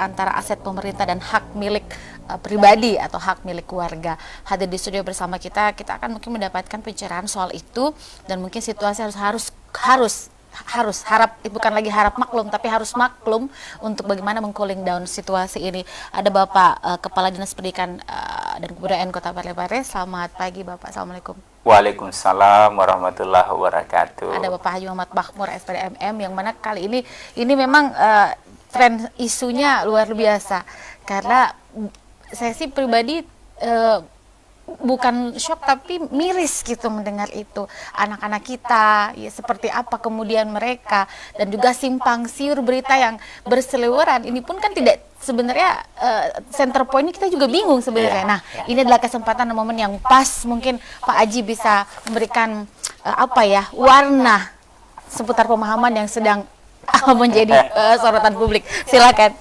antara aset pemerintah dan hak milik pribadi atau hak milik keluarga. Hadir di studio bersama kita akan mungkin mendapatkan pencerahan soal itu, dan mungkin situasi bukan lagi harap maklum, tapi harus maklum untuk bagaimana meng-cooling down situasi ini. Ada Bapak Kepala Dinas Pendidikan dan Kebudayaan Kota Parepare. Selamat pagi Bapak. Assalamualaikum. Waalaikumsalam warahmatullahi wabarakatuh. Ada Bapak Haji Muhammad Bakmur, SPDMM, yang mana kali ini memang tren isunya luar biasa, karena saya sih pribadi bukan shock tapi miris gitu mendengar itu. Anak-anak kita ya seperti apa kemudian mereka, dan juga simpang siur berita yang berseliweran ini pun kan tidak sebenarnya center point kita juga bingung sebenarnya. Nah, ini adalah kesempatan dan momen yang pas mungkin Pak Haji bisa memberikan warna seputar pemahaman yang sedang menjadi sorotan publik. Silakan.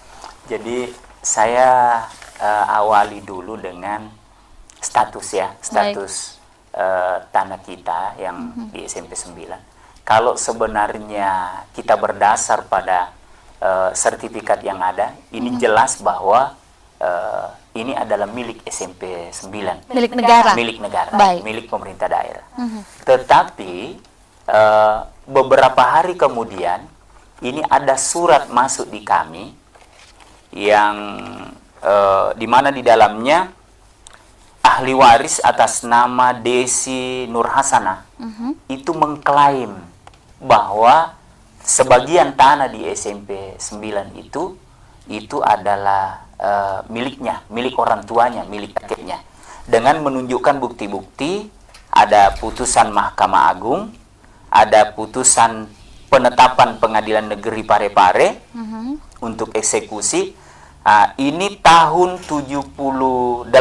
Jadi saya awali dulu dengan status tanah kita yang di SMP 9. Kalau sebenarnya kita berdasar pada sertifikat yang ada, ini jelas bahwa ini adalah milik SMP 9. Milik negara. Milik negara, Baik. milik pemerintah daerah. Tetapi beberapa hari kemudian ini ada surat masuk di kami yang di mana di dalamnya ahli waris atas nama Desi Nur Hasanah itu mengklaim bahwa sebagian tanah di SMP 9 itu adalah milik orang tuanya, milik kakeknya, dengan menunjukkan bukti-bukti. Ada putusan Mahkamah Agung, ada putusan penetapan Pengadilan Negeri Parepare untuk eksekusi. Ini tahun 1978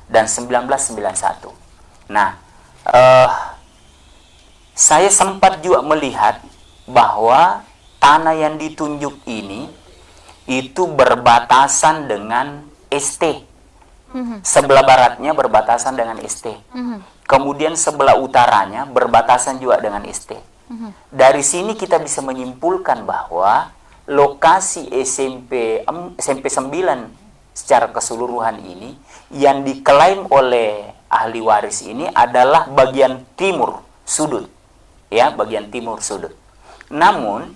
dan 1991. Nah, saya sempat juga melihat bahwa tanah yang ditunjuk ini itu berbatasan dengan ST. Sebelah baratnya berbatasan dengan ST. Kemudian sebelah utaranya berbatasan juga dengan ST. Dari sini kita bisa menyimpulkan bahwa lokasi SMP 9 secara keseluruhan ini yang diklaim oleh ahli waris ini adalah bagian timur sudut, ya, bagian timur sudut. Namun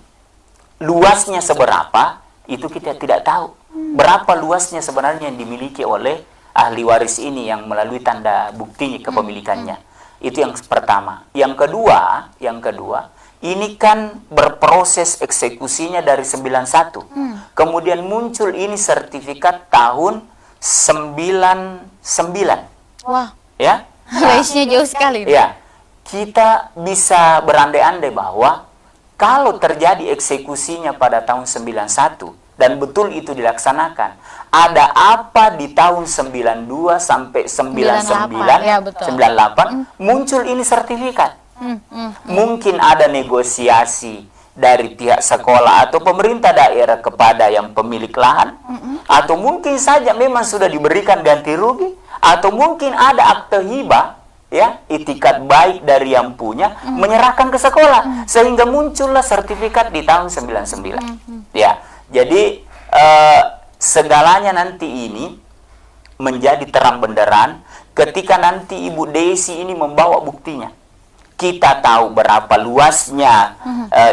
luasnya seberapa itu kita tidak tahu. Berapa luasnya sebenarnya yang dimiliki oleh ahli waris ini yang melalui tanda buktinya kepemilikannya. Itu yang pertama. Yang kedua, ini kan berproses eksekusinya dari 91. Kemudian muncul ini sertifikat tahun 99. Wah. Ya. Range-nya jauh sekali. Ya. Kita bisa berandai-andai bahwa kalau terjadi eksekusinya pada tahun 91 dan betul itu dilaksanakan, ada apa di tahun 92 sampai 99, ya, betul. 98 muncul ini sertifikat. Mungkin ada negosiasi dari pihak sekolah atau pemerintah daerah kepada yang pemilik lahan, atau mungkin saja memang sudah diberikan ganti rugi, atau mungkin ada akte hibah, ya, itikat baik dari yang punya menyerahkan ke sekolah, sehingga muncullah sertifikat di tahun 99. Ya, jadi segalanya nanti ini menjadi terang benderang ketika nanti Ibu Desi ini membawa buktinya. Kita tahu berapa luasnya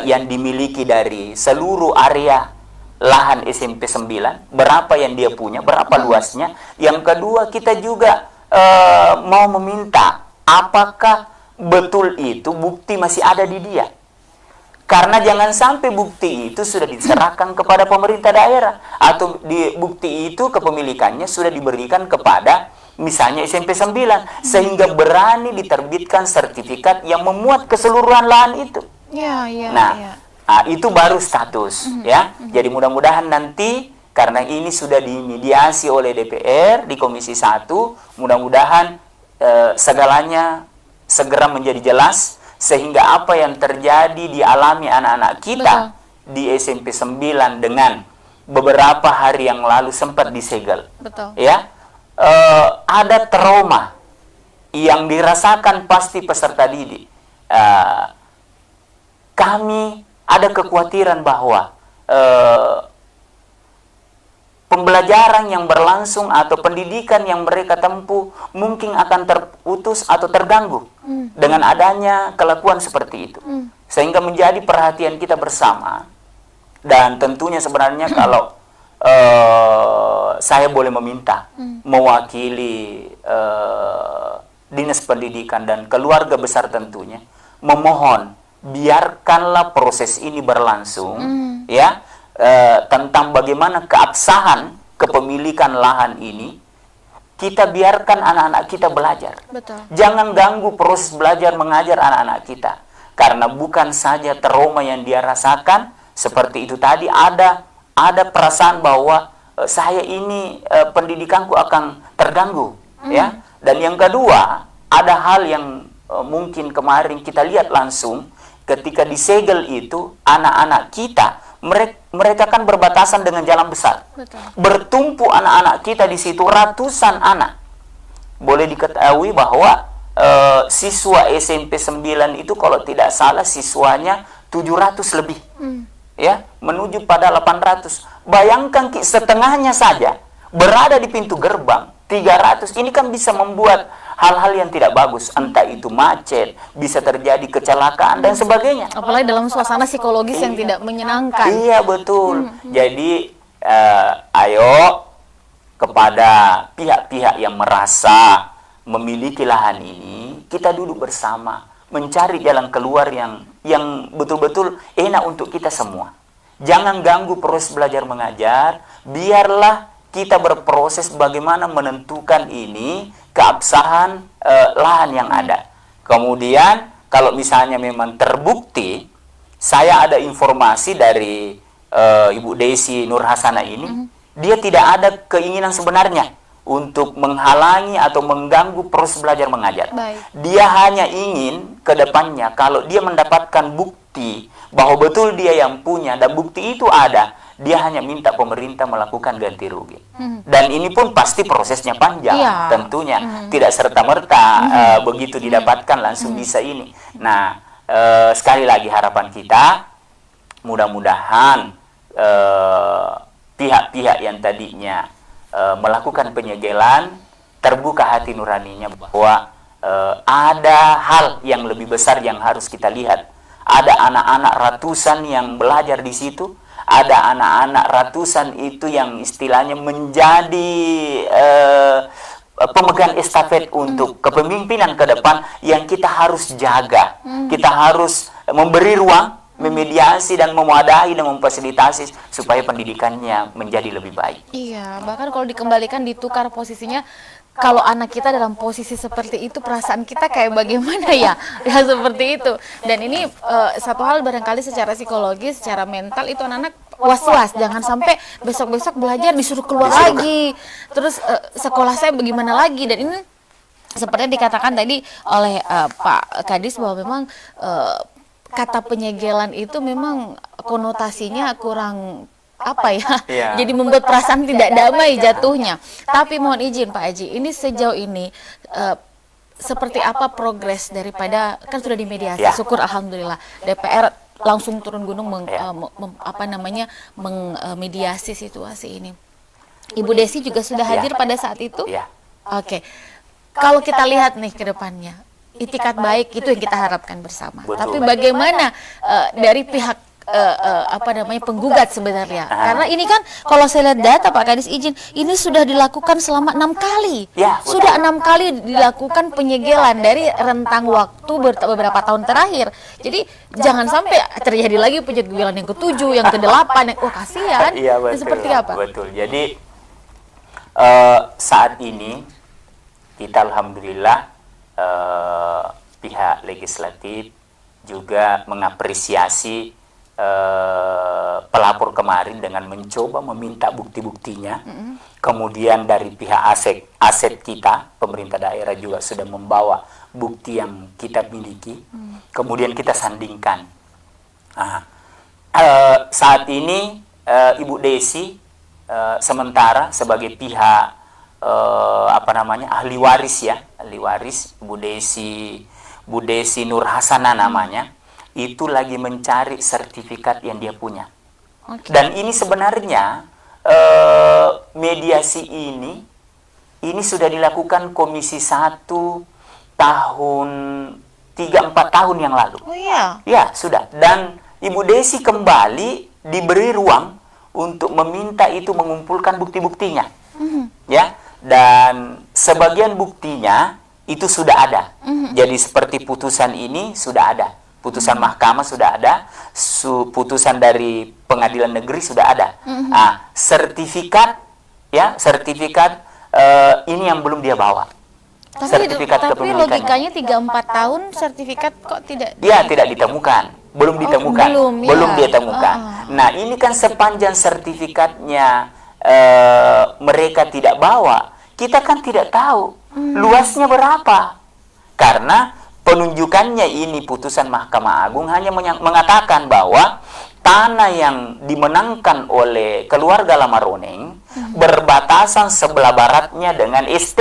yang dimiliki dari seluruh area lahan SMP 9, berapa yang dia punya, berapa luasnya. Yang kedua, kita juga mau meminta apakah betul itu bukti masih ada di dia. Karena jangan sampai bukti itu sudah diserahkan kepada pemerintah daerah, atau bukti itu kepemilikannya sudah diberikan kepada misalnya SMP 9, sehingga berani diterbitkan sertifikat yang memuat keseluruhan lahan itu. Itu baru status, ya. Jadi mudah-mudahan nanti, karena ini sudah dimediasi oleh DPR di Komisi 1, mudah-mudahan segalanya segera menjadi jelas, sehingga apa yang terjadi dialami anak-anak kita di SMP 9 dengan beberapa hari yang lalu sempat disegel. Ya. Ada trauma yang dirasakan pasti peserta didik. Kami ada kekhawatiran bahwa eh, pembelajaran yang berlangsung atau pendidikan yang mereka tempuh mungkin akan terputus atau terganggu dengan adanya kelakuan seperti itu. Sehingga menjadi perhatian kita bersama. Dan tentunya sebenarnya kalau saya boleh meminta mewakili Dinas Pendidikan dan keluarga besar tentunya, memohon biarkanlah proses ini berlangsung, ya, tentang bagaimana keabsahan kepemilikan lahan ini, kita biarkan anak-anak kita belajar. Betul. Jangan ganggu proses belajar mengajar anak-anak kita, karena bukan saja trauma yang dia rasakan seperti itu tadi, ada perasaan bahwa saya ini pendidikanku akan terganggu, ya. Dan yang kedua, ada hal yang mungkin kemarin kita lihat langsung ketika disegel itu, anak-anak kita, mereka kan berbatasan dengan jalan besar. Betul. Bertumpu anak-anak kita di situ, ratusan anak. Boleh diketahui bahwa siswa SMP 9 itu kalau tidak salah siswanya 700 lebih. Ya, menuju pada 800. Bayangkan setengahnya saja berada di pintu gerbang, 300. Ini kan bisa membuat hal-hal yang tidak bagus, entah itu macet, bisa terjadi kecelakaan dan sebagainya. Apalagi dalam suasana psikologis yang tidak menyenangkan. Iya, betul. Jadi ayo kepada pihak-pihak yang merasa memiliki lahan ini, kita duduk bersama mencari jalan keluar yang betul-betul enak untuk kita semua. Jangan ganggu proses belajar mengajar, biarlah kita berproses bagaimana menentukan ini keabsahan lahan yang ada. Kemudian kalau misalnya memang terbukti, saya ada informasi dari Ibu Desi Nurhasana ini, dia tidak ada keinginan sebenarnya untuk menghalangi atau mengganggu proses belajar mengajar. Baik. Dia hanya ingin ke depannya kalau dia mendapatkan bukti bahwa betul dia yang punya dan bukti itu ada, dia hanya minta pemerintah melakukan ganti rugi. Dan ini pun pasti prosesnya panjang, Iya. tentunya. Tidak serta-merta begitu didapatkan langsung bisa ini. Nah, sekali lagi harapan kita, mudah-mudahan pihak-pihak yang tadinya melakukan penyegelan, terbuka hati nuraninya bahwa ada hal yang lebih besar yang harus kita lihat. Ada anak-anak ratusan yang belajar di situ, ada anak-anak ratusan itu yang istilahnya menjadi pemegang estafet untuk kepemimpinan ke depan yang kita harus jaga. Kita harus memberi ruang, memediasi dan memadahi dan memfasilitasi supaya pendidikannya menjadi lebih baik. Iya, bahkan kalau dikembalikan ditukar posisinya, kalau anak kita dalam posisi seperti itu, perasaan kita kayak bagaimana ya? Ya seperti itu. Dan ini satu hal barangkali secara psikologis, secara mental itu anak-anak was-was, jangan sampai besok-besok belajar disuruh keluar lagi. Terus sekolah saya bagaimana lagi? Dan ini seperti dikatakan tadi oleh Pak Kadis bahwa memang kata penyegelan itu memang konotasinya kurang apa ya, Iya. jadi membuat perasaan tidak damai jatuhnya. Tapi mohon izin Pak Haji, ini sejauh ini seperti apa progres daripada, kan sudah dimediasi, Ya. syukur alhamdulillah DPR langsung turun gunung Ya. memediasi situasi ini. Ibu Desi juga sudah hadir Ya. pada saat itu. Ya. Oke, kalau kita lihat nih ke depannya, itikat baik itu yang kita harapkan bersama. Betul. Tapi bagaimana dari pihak penggugat sebenarnya? Karena ini kan kalau saya lihat data Pak Kadis izin, ini sudah dilakukan selama 6 kali. Ya, betul. Sudah 6 kali dilakukan penyegelan dari rentang waktu beberapa tahun terakhir. Jadi jangan sampai terjadi lagi penyegelan yang ke-7, yang ke-8, yang kasihan. Iya, betul. Seperti apa? Betul. Jadi saat ini kita alhamdulillah pihak legislatif juga mengapresiasi pelapor kemarin dengan mencoba meminta bukti-buktinya. Kemudian dari pihak aset kita, pemerintah daerah juga sudah membawa bukti yang kita miliki. Kemudian kita sandingkan. Saat ini Ibu Desi sementara sebagai pihak ahli waris ya, ahli waris Bu Desi Nurhasana namanya, itu lagi mencari sertifikat yang dia punya. Oke. Dan ini sebenarnya mediasi ini sudah dilakukan Komisi 1 tahun 3-4 tahun yang lalu. Oh iya. Ya, sudah. Dan Ibu Desi kembali diberi ruang untuk meminta itu mengumpulkan bukti-buktinya. Ya, dan sebagian buktinya itu sudah ada. Jadi seperti putusan ini sudah ada. Putusan mahkamah sudah ada, putusan dari pengadilan negeri sudah ada. Nah, sertifikat ini yang belum dia bawa. Tapi logikanya 3-4 tahun sertifikat kok tidak? Ya, tidak ditemukan. Belum ditemukan. Belum ya. ditemukan. Nah, ini kan sepanjang sertifikatnya mereka tidak bawa, kita kan tidak tahu luasnya berapa. Karena penunjukannya ini putusan Mahkamah Agung hanya mengatakan bahwa tanah yang dimenangkan oleh keluarga Lamaroneng berbatasan sebelah baratnya dengan ST.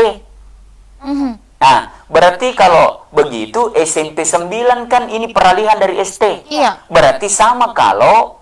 Nah, berarti kalau begitu SMP 9 kan ini peralihan dari ST. Iya. Berarti sama kalau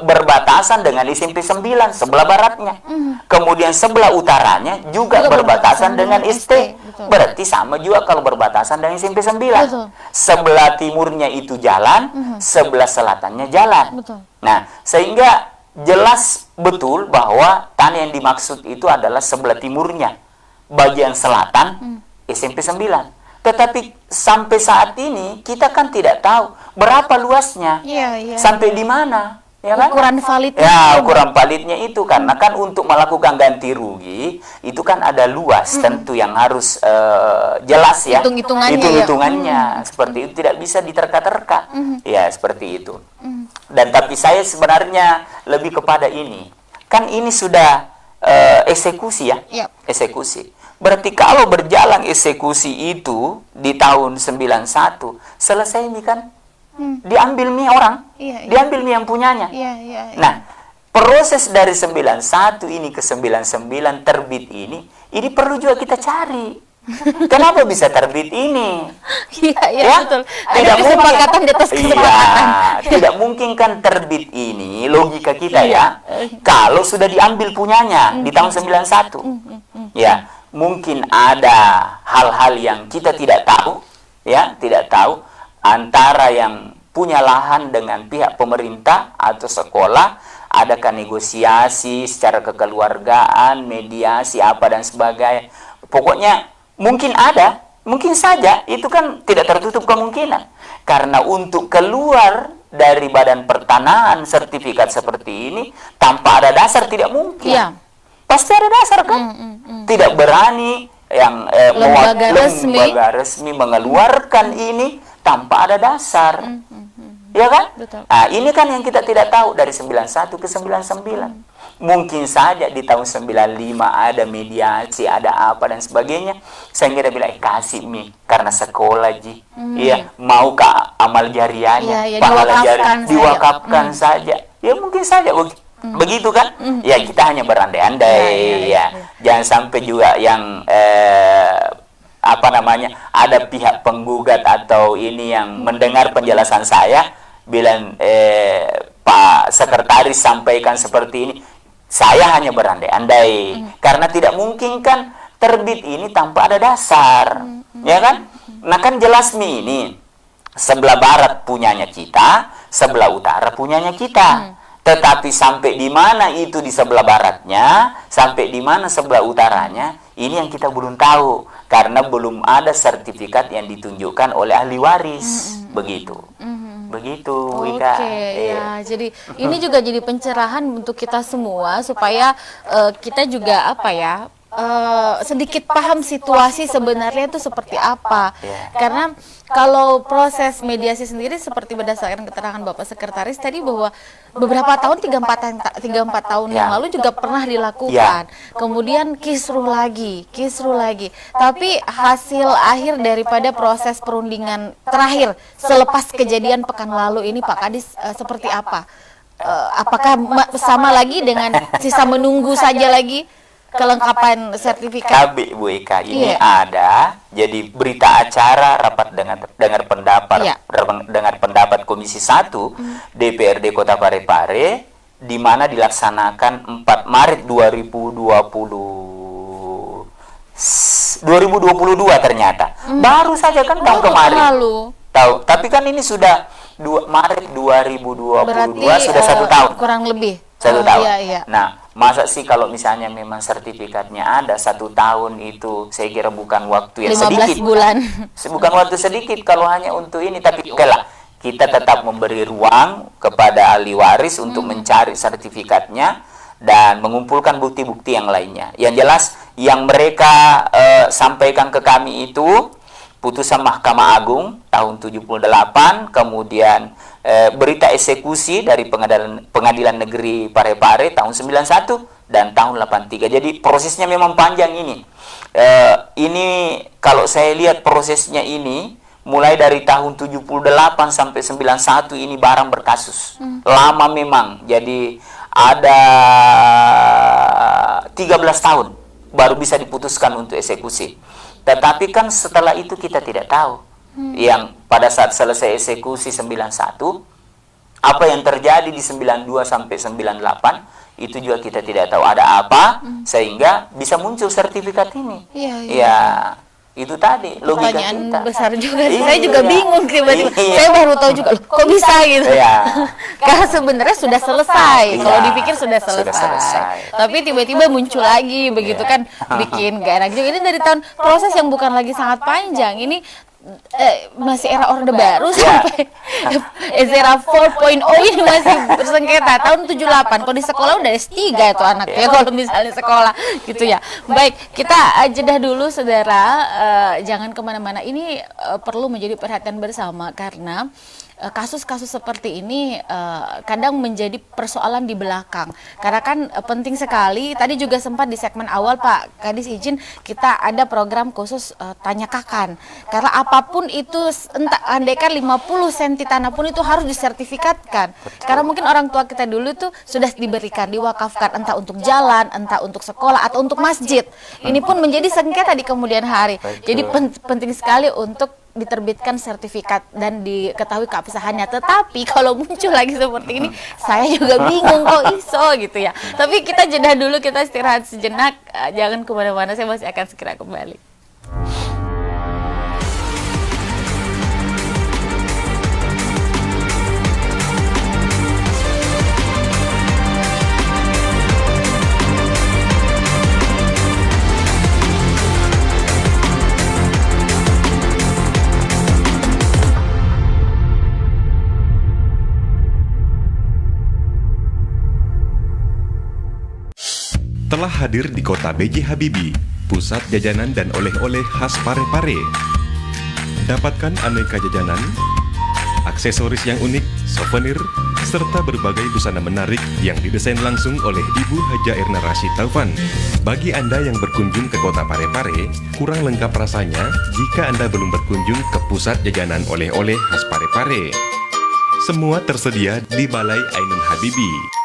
berbatasan dengan SMP 9 sebelah baratnya. Kemudian sebelah utaranya juga berbatasan dengan ST. Betul. Berarti sama juga kalau berbatasan dengan SMP 9. Betul. Sebelah timurnya itu jalan, sebelah selatannya jalan. Betul. Nah, sehingga jelas betul bahwa tanah yang dimaksud itu adalah sebelah timurnya, bagian selatan SMP 9. Tetapi sampai saat ini kita kan tidak tahu berapa luasnya, Iya. sampai di mana, ya kan? Ukuran validnya. Ya, ukuran validnya itu karena kan untuk melakukan ganti rugi itu kan ada luas tentu yang harus jelas ya. Hitung-hitungannya seperti itu, tidak bisa diterka-terka. Ya, seperti itu. Dan tapi saya sebenarnya lebih kepada ini. Kan ini sudah eksekusi ya. Yep. Eksekusi. Berarti kalau berjalan eksekusi itu di tahun 91, selesai nih kan? Diambil nih orang. Iya. Diambil nih yang punyanya. Iya. Nah, proses dari 91 ini ke 99 terbit ini perlu juga kita cari. Kenapa bisa terbit ini? Iya, betul. Ada Tidak kesepakatan di atas kesepakatan. Iya, tidak mungkin kan terbit ini, logika kita ya, kalau sudah diambil punyanya di tahun 91. Ya, mungkin ada hal-hal yang kita tidak tahu, ya, tidak tahu antara yang punya lahan dengan pihak pemerintah atau sekolah, adakah negosiasi secara kekeluargaan, mediasi apa dan sebagainya. Pokoknya mungkin ada, mungkin saja, itu kan tidak tertutup kemungkinan. Karena untuk keluar dari badan pertanahan sertifikat seperti ini tanpa ada dasar tidak mungkin. Iya. Pasti ada dasar kan? Tidak berani yang lembaga resmi mengeluarkan ini tanpa ada dasar. Ya kan? Betul. Nah, ini kan yang kita tidak tahu dari 91 ke 99. Mungkin saja di tahun 95 ada mediasi, ada apa dan sebagainya. Saya kira bilang, kasih mi karena sekolah ji. Iya, mau ke amal jariahnya, pahala jariah diwakafkan saja. Ya mungkin saja begitu kan? Ya kita hanya berandai-andai ya. Jangan sampai juga yang ada pihak penggugat atau ini yang mendengar penjelasan saya bilang Pak Sekretaris sampaikan seperti ini. Saya hanya berandai-andai karena tidak mungkin kan terbit ini tanpa ada dasar, ya kan? Nah kan jelas nih ini sebelah barat punyanya kita, sebelah utara punyanya kita. Tetapi sampai di mana itu di sebelah baratnya, sampai di mana sebelah utaranya, ini yang kita belum tahu karena belum ada sertifikat yang ditunjukkan oleh ahli waris, begitu. Begitu, Wika. Ya, jadi ini juga jadi pencerahan untuk kita semua supaya kita juga sedikit paham situasi sebenarnya itu seperti apa. Karena kalau proses mediasi sendiri seperti berdasarkan keterangan Bapak Sekretaris tadi bahwa beberapa tahun 3-4 tahun yang lalu juga pernah dilakukan. Kemudian kisruh lagi. Tapi hasil akhir daripada proses perundingan terakhir selepas kejadian pekan lalu ini Pak Kadis seperti apa? Apakah sama lagi dengan sisa menunggu saja lagi kelengkapan sertifikat? Tapi Bu Eka, ini ada jadi berita acara rapat dengar pendapat Komisi 1 DPRD Kota Parepare di mana dilaksanakan 4 Maret 2022 ternyata. Baru saja kan tahun kemarin. Lalu. Tahu, tapi kan ini sudah Maret 2022, Berarti sudah 1 tahun. kurang lebih. 1 tahun. Iya. Nah, masa sih kalau misalnya memang sertifikatnya ada 1 tahun, itu saya kira bukan waktu yang 15 sedikit. bulan. Bukan waktu sedikit kalau hanya untuk ini, tapi oke lah, kita tetap memberi ruang kepada ahli waris untuk mencari sertifikatnya dan mengumpulkan bukti-bukti yang lainnya. Yang jelas yang mereka sampaikan ke kami itu putusan Mahkamah Agung tahun 78, kemudian berita eksekusi dari Pengadilan Negeri Parepare tahun 91 dan tahun 83. Jadi prosesnya memang panjang ini. Ini kalau saya lihat prosesnya ini mulai dari tahun 78 sampai 91 ini barang berkasus. Lama memang. Jadi ada 13 tahun baru bisa diputuskan untuk eksekusi. Tetapi kan setelah itu kita tidak tahu. Yang pada saat selesai eksekusi 91, apa yang terjadi di 92 sampai 98, itu juga kita tidak tahu ada apa, sehingga bisa muncul sertifikat ini. Iya. Ya, itu tadi logika Pertanyaan kita. besar juga sih. Iya. Saya juga bingung tiba-tiba. Iya. Saya baru tahu juga, loh, kok bisa gitu. Iya. Karena sebenarnya sudah selesai. Iya. Kalau dipikir sudah selesai. selesai. Tapi tiba-tiba muncul lagi begitu kan, bikin gak enak juga. Ini dari tahun proses yang bukan lagi sangat panjang. Ini masih era Orde Baru sampai era 4.0 ini masih bersengketa tahun 78. Kalau di sekolah udah S3 itu anaknya kalau misalnya sekolah gitu ya. Baik, kita jeda dulu saudara, jangan kemana-mana. Ini perlu menjadi perhatian bersama karena kasus-kasus seperti ini kadang menjadi persoalan di belakang. Karena kan penting sekali, tadi juga sempat di segmen awal Pak Kadis izin kita ada program khusus tanya kakan. Karena apapun itu, entah andaikan 50 senti tanah pun itu harus disertifikatkan. Karena mungkin orang tua kita dulu tuh sudah diberikan, diwakafkan entah untuk jalan, entah untuk sekolah atau untuk masjid. Ini pun menjadi sengketa di kemudian hari. Jadi penting sekali untuk diterbitkan sertifikat dan diketahui keabsahannya. Tetapi kalau muncul lagi seperti ini, saya juga bingung kok iso gitu ya. Tapi kita jeda dulu, kita istirahat sejenak. Jangan kemana-mana, saya masih akan segera kembali. Telah hadir di kota B.J. Habibie, pusat jajanan dan oleh-oleh khas Parepare. Dapatkan aneka jajanan, aksesoris yang unik, souvenir, serta berbagai busana menarik yang didesain langsung oleh Ibu Haja Erna Rashid Taufan. Bagi Anda yang berkunjung ke kota Parepare, kurang lengkap rasanya jika Anda belum berkunjung ke pusat jajanan oleh-oleh khas Parepare. Semua tersedia di Balai Ainun Habibie.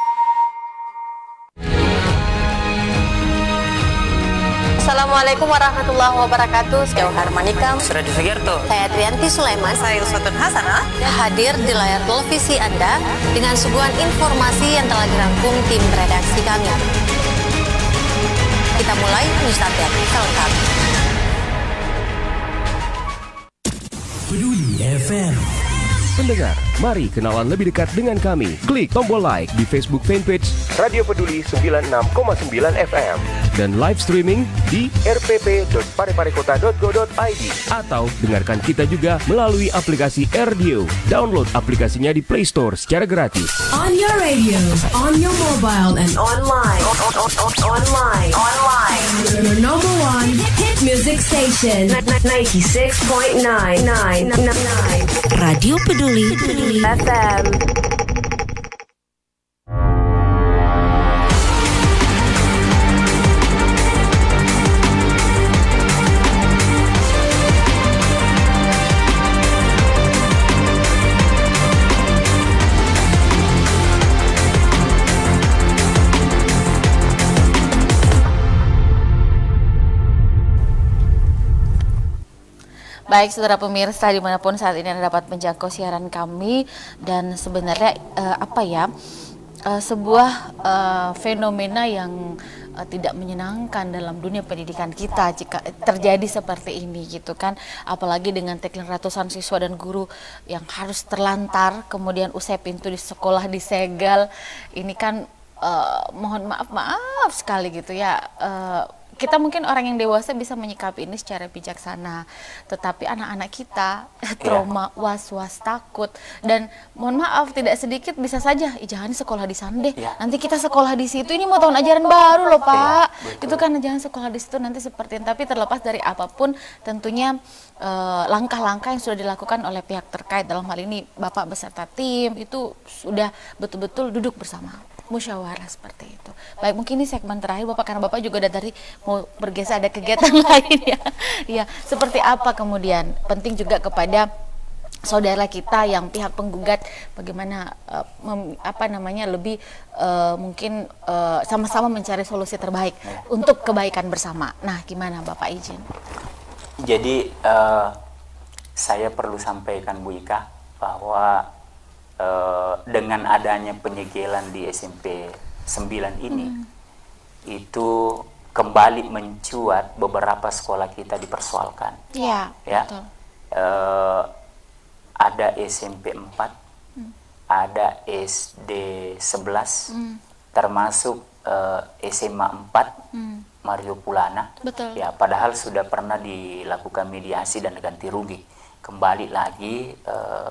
Assalamualaikum warahmatullahi wabarakatuh. Saya Harmanikam. Suradi Sugiarto. Saya Trianti Sulaiman. Saya Uswatun Hasanah. Hadir di layar televisi Anda dengan suguhan informasi yang telah dirangkum tim redaksi kami. Kita mulai news update selengkap. Peduli FM. Pendengar, mari kenalan lebih dekat dengan kami. Klik tombol like di Facebook fanpage Radio Peduli 96,9 FM dan live streaming di rpp.pareparekota.go.id atau dengarkan kita juga melalui aplikasi RDio. Download aplikasinya di Play Store secara gratis. On your radio, on your mobile, and Online. your number one hit music station. 96.9 Radio Peduli FM. Baik, saudara pemirsa dimanapun saat ini Anda dapat menjangkau siaran kami, dan sebenarnya sebuah fenomena yang tidak menyenangkan dalam dunia pendidikan kita jika terjadi seperti ini gitu kan, apalagi dengan tagline ratusan siswa dan guru yang harus terlantar, kemudian usai pintu di sekolah disegel. Ini kan mohon maaf sekali gitu ya. Kita mungkin orang yang dewasa bisa menyikapi ini secara bijaksana, tetapi anak-anak kita trauma, was-was, takut, dan mohon maaf tidak sedikit bisa saja, jangan sekolah di sana deh, nanti kita sekolah di situ, ini mau tahun ajaran baru loh Pak, itu kan jangan sekolah di situ nanti seperti ini. Tapi terlepas dari apapun, tentunya langkah-langkah yang sudah dilakukan oleh pihak terkait, dalam hal ini Bapak beserta tim, itu sudah betul-betul duduk bersama, musyawarah seperti itu. Baik, mungkin ini segmen terakhir Bapak, karena Bapak juga dari mau bergeser ada kegiatan lain ya. Ya, seperti apa kemudian penting juga kepada saudara kita yang pihak penggugat, bagaimana lebih mungkin sama-sama mencari solusi terbaik untuk kebaikan bersama. Nah, gimana Bapak izin? Jadi saya perlu sampaikan Bu Ika bahwa dengan adanya penyegelan di SMP 9 ini, itu kembali mencuat beberapa sekolah kita dipersoalkan. Iya, ya. betul. Ada SMP 4, ada SD 11, termasuk SMA 4, Mario Pulana. Betul. Ya, padahal sudah pernah dilakukan mediasi dan ganti rugi, kembali lagi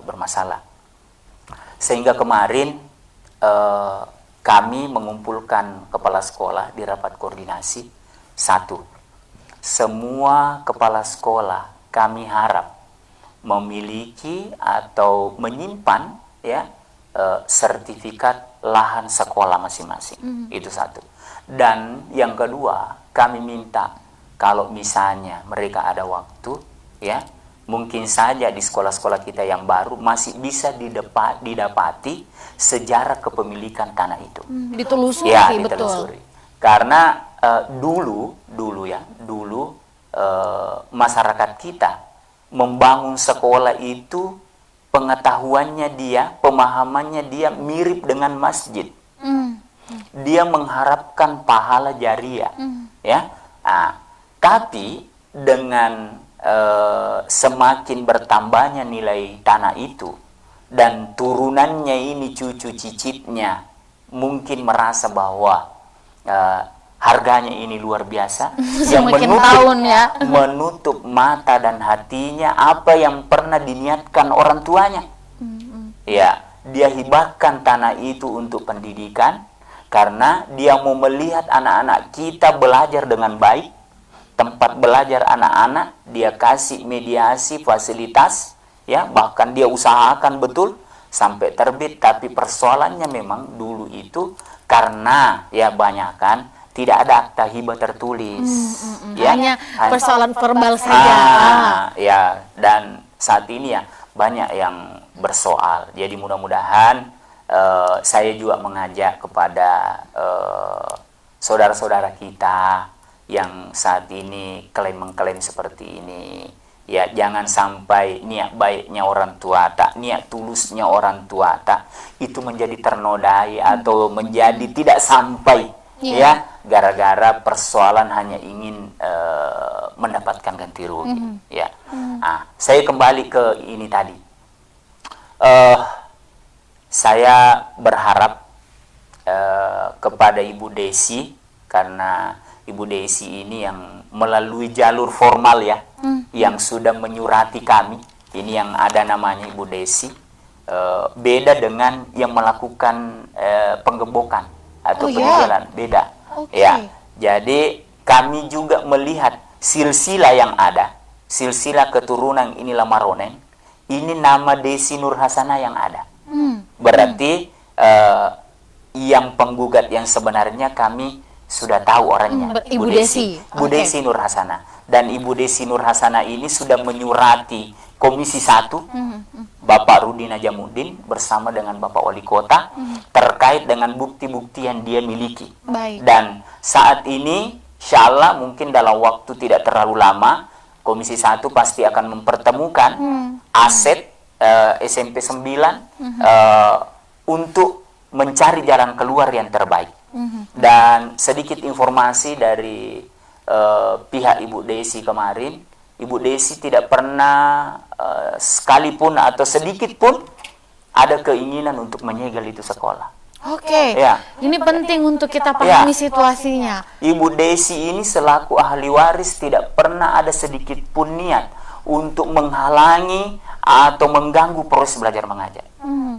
bermasalah. Sehingga kemarin kami mengumpulkan kepala sekolah di rapat koordinasi. Satu, semua kepala sekolah kami harap memiliki atau menyimpan sertifikat lahan sekolah masing-masing. Itu satu. Dan yang kedua, kami minta kalau misalnya mereka ada waktu, mungkin saja di sekolah-sekolah kita yang baru masih bisa didapati sejarah kepemilikan tanah itu. Ditelusuri, ditelusuri. Karena dulu masyarakat kita membangun sekolah itu pengetahuannya dia, pemahamannya dia mirip dengan masjid. Dia mengharapkan pahala jariah, tapi dengan semakin bertambahnya nilai tanah itu dan turunannya ini cucu cicitnya mungkin merasa bahwa harganya ini luar biasa, yang menutup mata dan hatinya apa yang pernah diniatkan orang tuanya. Ya, dia hibahkan tanah itu untuk pendidikan karena dia mau melihat anak-anak kita belajar dengan baik. Tempat belajar anak-anak dia kasih mediasi, fasilitas, bahkan dia usahakan betul sampai terbit. Tapi persoalannya memang dulu itu karena banyakkan tidak ada akta hibah tertulis, hanya persoalan verbal saja. Dan saat ini banyak yang bersoal. Jadi mudah-mudahan saya juga mengajak kepada saudara-saudara kita yang saat ini mengklaim seperti ini, jangan sampai niat baiknya orang tua niat tulusnya orang tua itu menjadi ternodai atau menjadi tidak sampai, gara-gara persoalan hanya ingin mendapatkan ganti rugi. Saya kembali ke ini tadi. Saya berharap kepada Ibu Desi, karena Ibu Desi ini yang melalui jalur formal yang sudah menyurati kami. Ini yang ada namanya Ibu Desi. Beda dengan yang melakukan penggebokan atau penyegelan, beda. Jadi kami juga melihat silsilah yang ada, silsilah keturunan inilah Maronen. Ini nama Desi Nur Hasanah yang ada. Berarti yang penggugat yang sebenarnya kami sudah tahu orangnya, Ibu Desi. Ibu Desi Nur Hasanah. Dan Ibu Desi Nur Hasanah ini sudah menyurati Komisi 1, Bapak Rudi Najamuddin bersama dengan Bapak Wali Kota terkait dengan bukti-bukti yang dia miliki. Baik. Dan saat ini, insya Allah mungkin dalam waktu tidak terlalu lama, Komisi 1 pasti akan mempertemukan aset SMP 9 untuk mencari jalan keluar yang terbaik. Dan sedikit informasi dari pihak Ibu Desi kemarin, Ibu Desi tidak pernah sekalipun atau sedikit pun ada keinginan untuk menyegel itu sekolah. Oke, Ya. ini penting untuk kita pahami situasinya. Ibu Desi ini selaku ahli waris tidak pernah ada sedikit pun niat untuk menghalangi atau mengganggu proses belajar mengajar.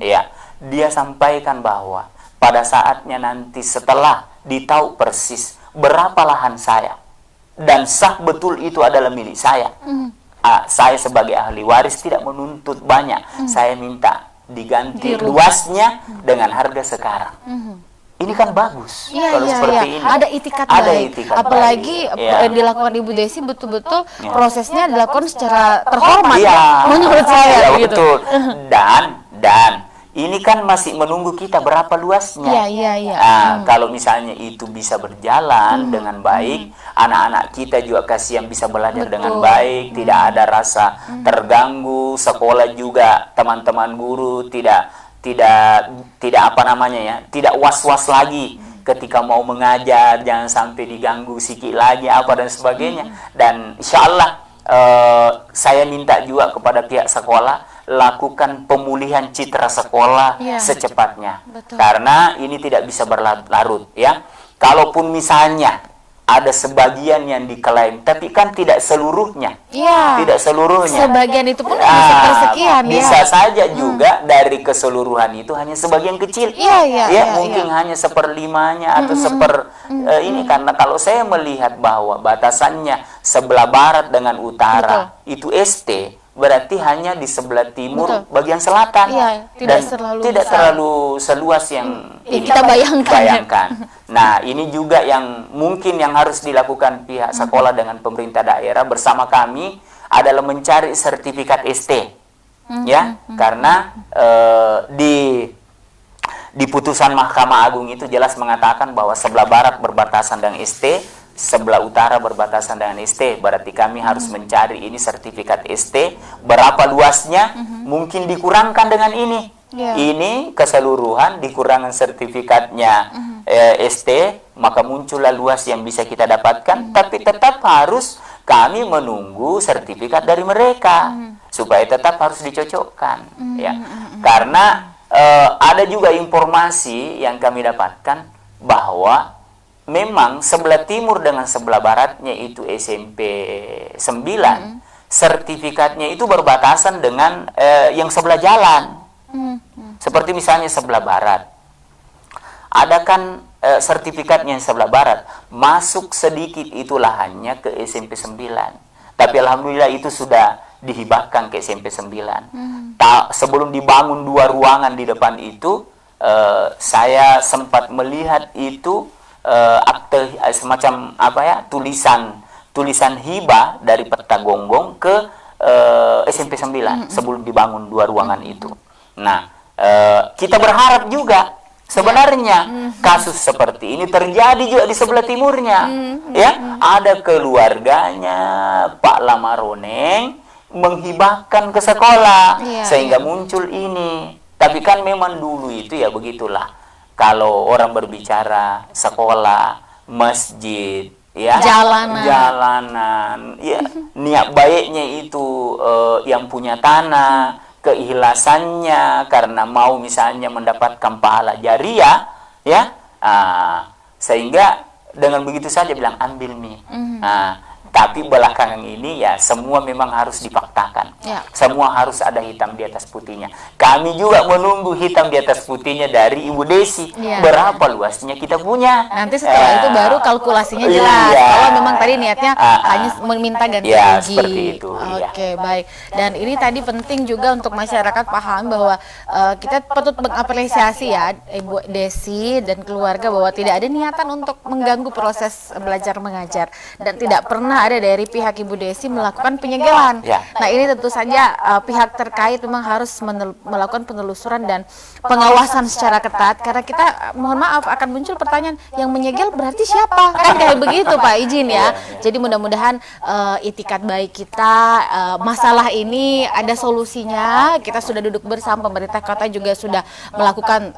Ya, dia sampaikan bahwa pada saatnya nanti setelah ditahu persis berapa lahan saya dan sah betul itu adalah milik saya, saya sebagai ahli waris tidak menuntut banyak, saya minta diganti luasnya dengan harga sekarang. Ini kan bagus. Kalau seperti ini ada itikat ada baik. itikat Apalagi baik. Ya. yang dilakukan Ibu Desi betul-betul prosesnya dilakukan secara terhormat. Iya, menurut saya ya, gitu. betul. Dan ini kan masih menunggu kita berapa luasnya. Iya. Kalau misalnya itu bisa berjalan dengan baik, anak-anak kita juga kasihan bisa belajar dengan baik, tidak ada rasa terganggu, sekolah juga teman-teman guru tidak apa namanya ya, tidak was-was lagi ketika mau mengajar, jangan sampai diganggu sikit lagi apa dan sebagainya. Dan insya Allah saya minta juga kepada pihak sekolah lakukan pemulihan citra sekolah secepatnya. Betul. Karena ini tidak bisa berlarut ya. Kalaupun misalnya ada sebagian yang diklaim, tapi kan tidak seluruhnya. Iya. Tidak seluruhnya. Sebagian itu pun bisa persekian bisa saja juga dari keseluruhan itu hanya sebagian kecil. Iya, mungkin hanya seperlimanya atau ini, karena kalau saya melihat bahwa batasannya sebelah barat dengan utara itu ST, berarti hanya di sebelah timur bagian selatan. Iya, tidak terlalu seluas yang kita bayangkan. Nah, ini juga yang mungkin yang harus dilakukan pihak sekolah dengan pemerintah daerah bersama kami adalah mencari sertifikat ST. Ya, karena di putusan Mahkamah Agung itu jelas mengatakan bahwa sebelah barat berbatasan dengan ST, sebelah utara berbatasan dengan ST. Berarti kami harus mencari ini sertifikat ST, berapa luasnya, mungkin dikurangkan dengan ini. Ini keseluruhan dikurangkan sertifikatnya ST, maka muncullah luas yang bisa kita dapatkan, tapi tetap harus kami menunggu sertifikat dari mereka supaya tetap harus dicocokkan. Ya, karena ada juga informasi yang kami dapatkan bahwa memang sebelah timur dengan sebelah baratnya itu SMP 9, sertifikatnya itu berbatasan dengan yang sebelah jalan. Seperti misalnya sebelah barat, ada kan sertifikatnya yang sebelah barat, masuk sedikit itu lahannya ke SMP 9. Tapi alhamdulillah itu sudah dihibahkan ke SMP 9. Sebelum dibangun 2 ruangan di depan itu, saya sempat melihat itu akte semacam apa ya, tulisan hibah dari Peta Gonggong ke SMP 9 sebelum dibangun 2 ruangan itu. Nah, kita berharap juga sebenarnya kasus seperti ini terjadi juga di sebelah timurnya. Ya, ada keluarganya Pak Lamaroneng menghibahkan ke sekolah sehingga muncul ini. Tapi kan memang dulu itu ya begitulah. Kalau orang berbicara sekolah, masjid, ya, jalanan, ya, niat baiknya itu yang punya tanah, keikhlasannya karena mau misalnya mendapatkan pahala jariah, ya, sehingga dengan begitu saja bilang ambil mie. Tapi belakangan ini ya semua memang harus difaktakan. Semua harus ada hitam di atas putihnya. Kami juga menunggu hitam di atas putihnya dari Ibu Desi. Berapa luasnya kita punya. Nanti setelah itu baru kalkulasinya jelas. Kalau memang tadi niatnya hanya meminta ganti rugi. Seperti itu. Oke, baik. Dan ini tadi penting juga untuk masyarakat paham bahwa kita patut mengapresiasi ya Ibu Desi dan keluarga bahwa tidak ada niatan untuk mengganggu proses belajar mengajar dan tidak pernah ada dari pihak Ibu Desi melakukan penyegelan. Ya. Nah, ini tentu saja pihak terkait memang harus melakukan penelusuran dan pengawasan secara ketat, karena kita mohon maaf akan muncul pertanyaan, yang menyegel berarti siapa? Kan kayak begitu Pak, izin ya. Jadi mudah-mudahan itikat baik kita, masalah ini ada solusinya. Kita sudah duduk bersama, pemerintah kota juga sudah melakukan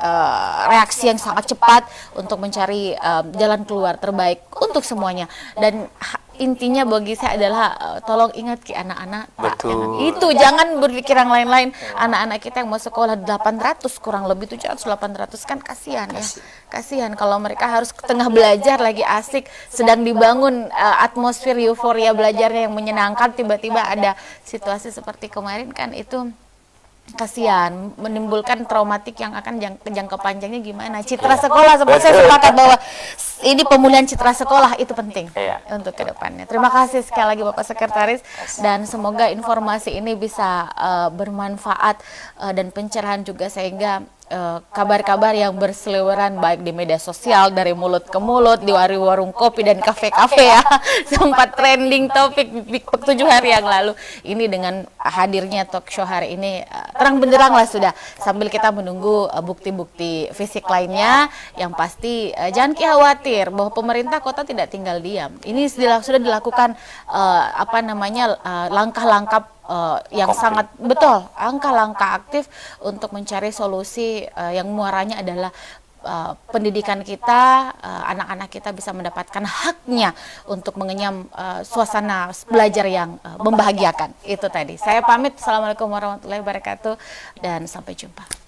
reaksi yang sangat cepat untuk mencari jalan keluar terbaik untuk semuanya. Dan intinya bagi saya adalah tolong ingat ke anak-anak. Betul. Itu jangan berpikir yang lain-lain. Anak-anak kita yang mau sekolah 800 kurang lebih 700 800 kan kasihan ya. Kasihan kalau mereka harus tengah belajar lagi asik, sedang dibangun atmosfer euforia belajarnya yang menyenangkan, tiba-tiba ada situasi seperti kemarin, kan itu kasihan, menimbulkan traumatik yang akan jangka panjangnya gimana. Citra sekolah, seperti saya sepakat bahwa ini pemulihan citra sekolah itu penting untuk kedepannya. Terima kasih sekali lagi Bapak Sekretaris, dan semoga informasi ini bisa bermanfaat dan pencerahan juga, sehingga kabar-kabar yang berseliweran baik di media sosial dari mulut ke mulut, di warung kopi dan kafe-kafe ya, sempat trending topik 7 hari yang lalu. Ini dengan hadirnya talk show hari ini terang benderang lah sudah, sambil kita menunggu bukti-bukti fisik lainnya. Yang pasti jangan khawatir bahwa pemerintah kota tidak tinggal diam. Ini sudah dilakukan langkah-langkah yang sangat betul, langkah-langkah aktif untuk mencari solusi yang muaranya adalah pendidikan kita, anak-anak kita bisa mendapatkan haknya untuk mengenyam suasana belajar yang membahagiakan. Itu tadi. Saya pamit. Assalamualaikum warahmatullahi wabarakatuh dan sampai jumpa.